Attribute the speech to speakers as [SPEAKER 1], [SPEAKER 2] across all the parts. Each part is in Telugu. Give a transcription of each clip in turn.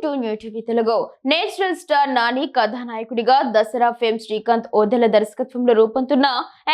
[SPEAKER 1] To new TV Telugu. Natural star Nani కథానాయకుడిగా దసరా ఫేమ్ శ్రీకాంత్ ఓదెల దర్శకత్వంలో రూపొందుతున్న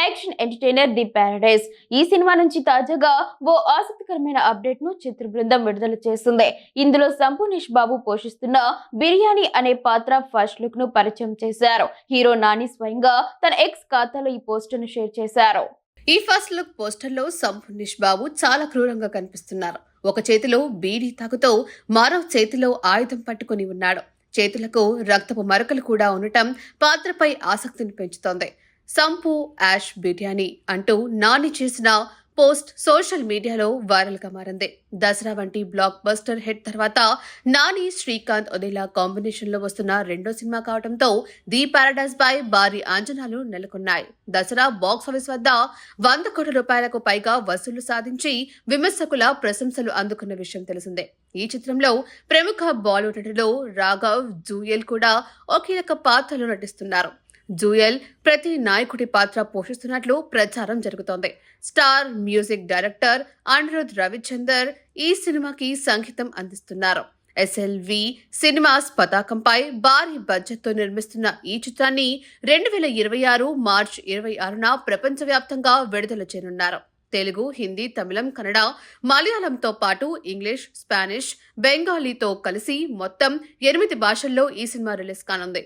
[SPEAKER 1] యాక్షన్ ఎంటర్టైనర్ ది పారడైజ్. ఈ సినిమా నుంచి తాజాగా ఓ ఆసక్తికరమైన అప్డేట్ ను చిత్ర బృందం విడుదల చేస్తుంది. ఇందులో సంపూర్ణేష్ బాబు పోషిస్తున్న బిర్యానీ అనే పాత్ర ఫస్ట్ లుక్ ను పరిచయం చేశారు. హీరో నాని స్వయంగా తన ఎక్స్ ఖాతాలో ఈ పోస్టర్ ను షేర్ చేశారు.
[SPEAKER 2] ఈ ఫస్ట్ లుక్ పోస్టర్ లో సంపూర్ణేష్ బాబు చాలా క్రూరంగా కనిపిస్తున్నారు. ఒక చేతిలో బీడీ తాగుతూ మరో చేతిలో ఆయుధం పట్టుకుని ఉన్నాడు. చేతులకు రక్తపు మరకలు కూడా ఉండటం పాత్రపై ఆసక్తిని పెంచుతోంది. సంపు యాష్ బిర్యానీ అంటూ నాని చేసిన పోస్ట్ సోషల్ మీడియాలో వైరల్ గా మారింది. దసరా వంటి బ్లాక్ బస్టర్ హిట్ తర్వాత నాని శ్రీకాంత్ ఓదెల కాంబినేషన్ లో వస్తున్న రెండో సినిమా కావడంతో ది పారడైజ్ పై భారీ అంచనాలు నెలకొన్నాయి. దసరా బాక్స్ ఆఫీస్ వద్ద 100 కోట్ల రూపాయలకు పైగా వసూలు సాధించి విమర్శకుల ప్రశంసలు అందుకున్న విషయం తెలిసిందే. ఈ చిత్రంలో ప్రముఖ బాలీవుడ్ నటులు రాఘవ్ జూయల్ కూడా ఓ కీలక పాత్రలో నటిస్తున్నారు. జూయల్ ప్రతి నాయకుడి పాత్ర పోషిస్తున్నట్లు ప్రచారం జరుగుతోంది. Star music director Anirudh Ravichander ఈ సినిమాకి సంగీతం అందిస్తున్నారు. SLV సినిమాస్ పతాకంపై భారీ బడ్జెట్ తో నిర్మిస్తున్న ఈ చిత్రాన్ని 2026 మార్చి 26న ప్రపంచవ్యాప్తంగా విడుదల చేయనున్నారు. తెలుగు, హిందీ, తమిళం, కన్నడ, మలయాళంతో పాటు ఇంగ్లీష్, స్పానిష్, బెంగాలీతో కలిసి మొత్తం 8 భాషల్లో ఈ సినిమా రిలీజ్ కానుంది.